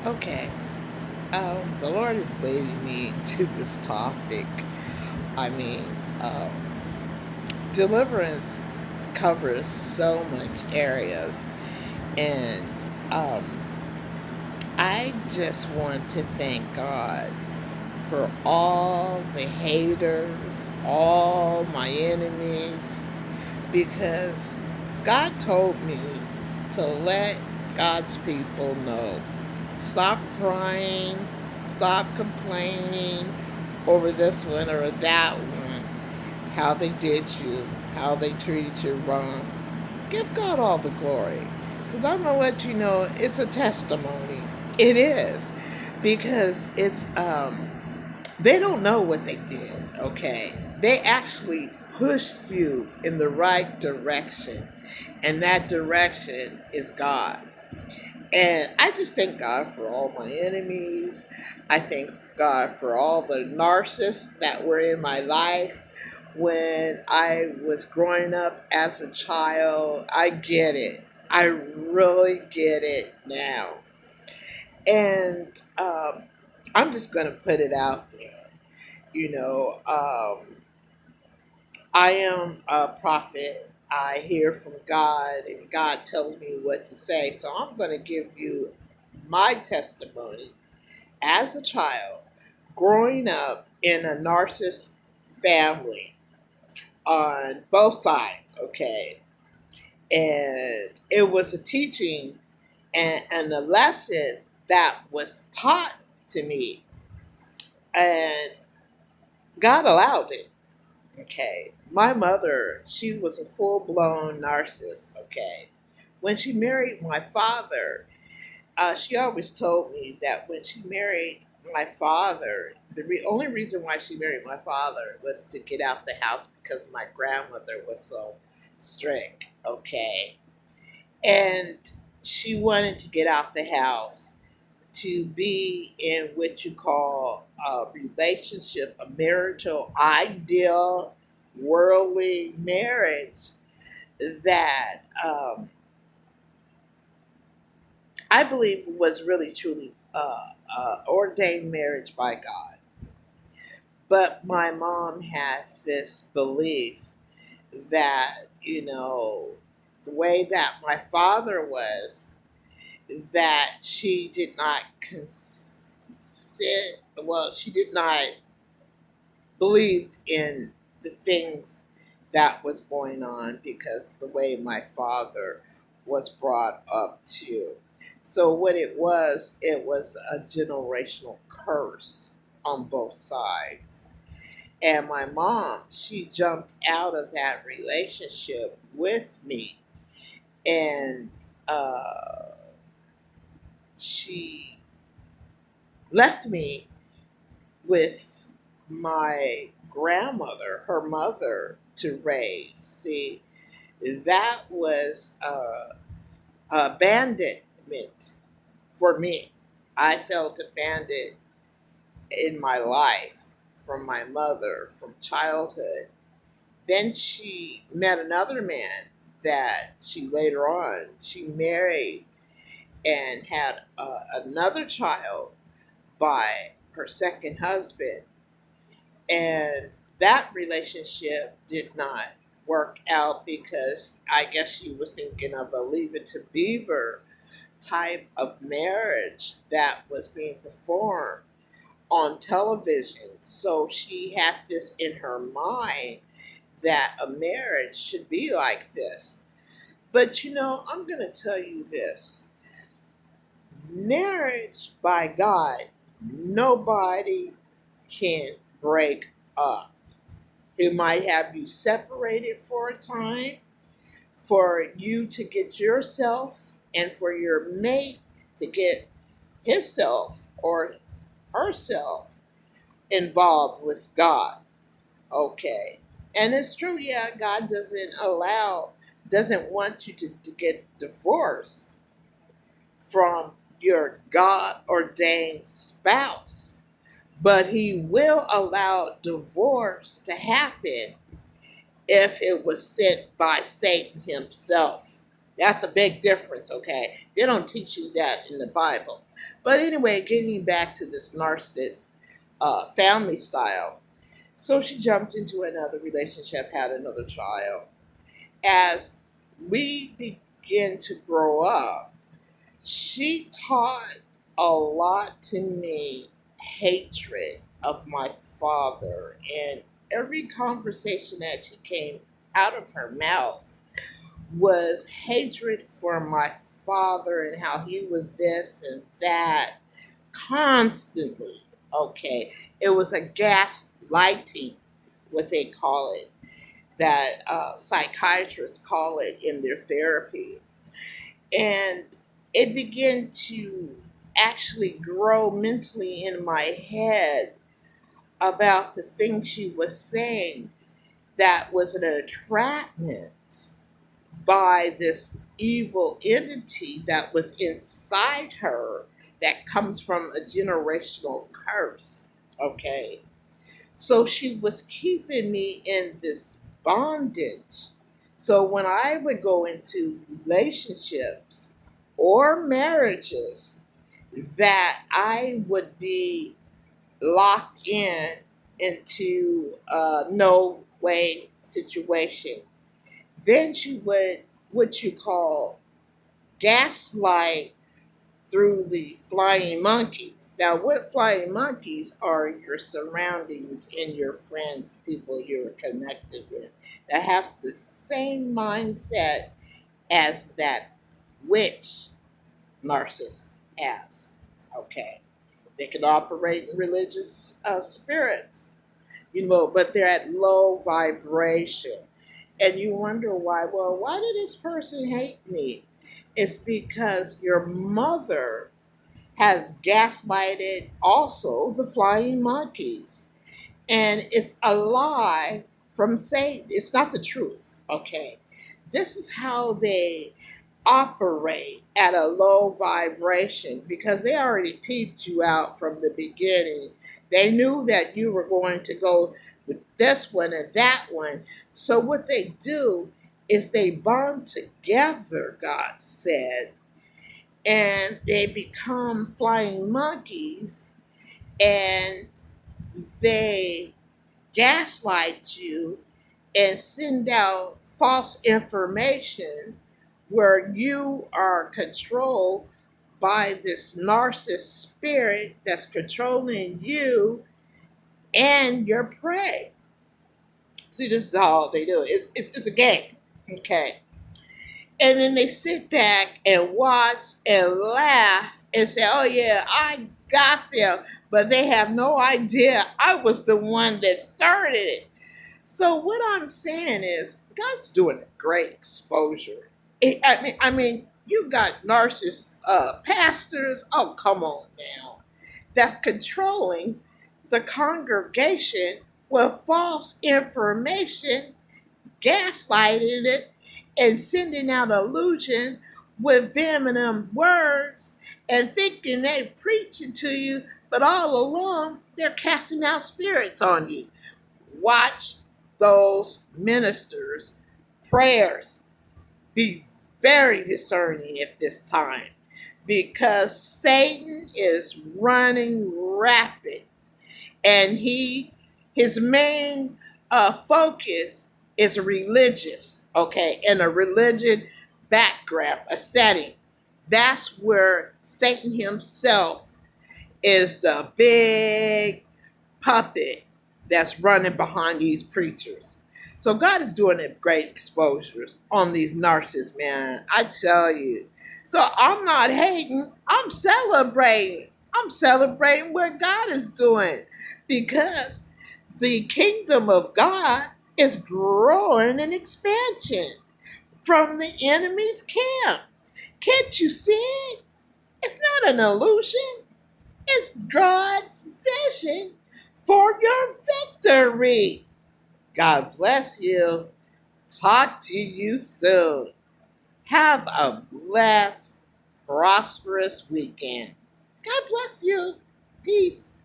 Okay. The Lord is leading me to this topic. I mean, um, deliverance covers so much areas, and um, I just want to thank God for all the haters, all my enemies, because God told me to let God's people know. Stop crying, stop complaining over this one or that one, how they did you, how they treated you wrong. Give God all the glory. Because I'm going to let you know it's a testimony. It is. Because they don't know what they did, okay? They actually pushed you in the right direction, and that direction is God. And I just thank God for all my enemies. I thank God for all the narcissists that were in my life when I was growing up as a child. I get it. I really get it now. And I'm just going to put it out there. You know, I am a prophet. I hear from God, and God tells me what to say. So I'm going to give you my testimony as a child growing up in a narcissist family on both sides, okay? And it was a teaching and a lesson that was taught to me, and God allowed it. Okay. My mother, she was a full blown narcissist. Okay. When she married my father, she always told me that when she married my father, only reason why she married my father was to get out the house because my grandmother was so strict. Okay. And she wanted to get out the house to be in what you call a relationship, a marital ideal, worldly marriage that I believe was really truly ordained marriage by God. But my mom had this belief that, the way that my father was, that she did not she did not believed in the things that was going on because the way my father was brought up too. So what it was a generational curse on both sides. And my mom, she jumped out of that relationship with me, and she left me with my grandmother, her mother, to raise. See, that was abandonment for me. I felt abandoned in my life from my mother from childhood. Then she met another man that she later on she married and had another child by her second husband. And that relationship did not work out because I guess she was thinking of a Leave It to Beaver type of marriage that was being performed on television. So she had this in her mind that a marriage should be like this. But I'm going to tell you this: marriage by God, nobody can break up. It might have you separated for a time for you to get yourself and for your mate to get himself or herself involved with God. Okay. And it's true, yeah, God doesn't want you to get divorced from your God ordained spouse, but He will allow divorce to happen if it was sent by Satan himself. That's a big difference, okay? They don't teach you that in the Bible. But anyway, getting back to this narcissist family style. So she jumped into another relationship, had another child. As we begin to grow up, she taught a lot to me hatred of my father. And every conversation that she came out of her mouth was hatred for my father and how he was this and that constantly. Okay. It was a gaslighting, what they call it, that psychiatrists call it in their therapy. And it began to actually grow mentally in my head about the things she was saying that was an entrapment by this evil entity that was inside her that comes from a generational curse. Okay. So she was keeping me in this bondage. So when I would go into relationships or marriages, that I would be locked into a no way situation. Then she would, what you call, gaslight through the flying monkeys. Now, what flying monkeys are your surroundings and your friends, people you're connected with, that have the same mindset as that witch narcissist has. Okay. They can operate in religious spirits, but they're at low vibration. And you wonder why. Well, why did this person hate me? It's because your mother has gaslighted also the flying monkeys. And it's a lie from Satan. It's not the truth, okay? This is how they operate at a low vibration because they already peeped you out from the beginning. They knew that you were going to go with this one and that one. So what they do is they bond together, God said, and they become flying monkeys and they gaslight you and send out false information where you are controlled by this narcissist spirit that's controlling you and your prey. See, this is all they do. It's a game. Okay. And then they sit back and watch and laugh and say, oh, yeah, I got them. But they have no idea I was the one that started it. So what I'm saying is, God's doing a great exposure. I mean, you got narcissist pastors. Oh, come on now, that's controlling the congregation with false information, gaslighting it, and sending out illusion with venomous words, and thinking they preaching to you, but all along they're casting out spirits on you. Watch those ministers' prayers. Be very discerning at this time because Satan is running rapid and his main focus is religious, okay, and a religion background, a setting. That's where Satan himself is the big puppet that's running behind these preachers. So God is doing a great exposures on these narcissists, man. I tell you. So I'm not hating. I'm celebrating. I'm celebrating what God is doing because the kingdom of God is growing in expansion from the enemy's camp. Can't you see it? It's not an illusion. It's God's vision for your victory. God bless you. Talk to you soon. Have a blessed, prosperous weekend. God bless you. Peace.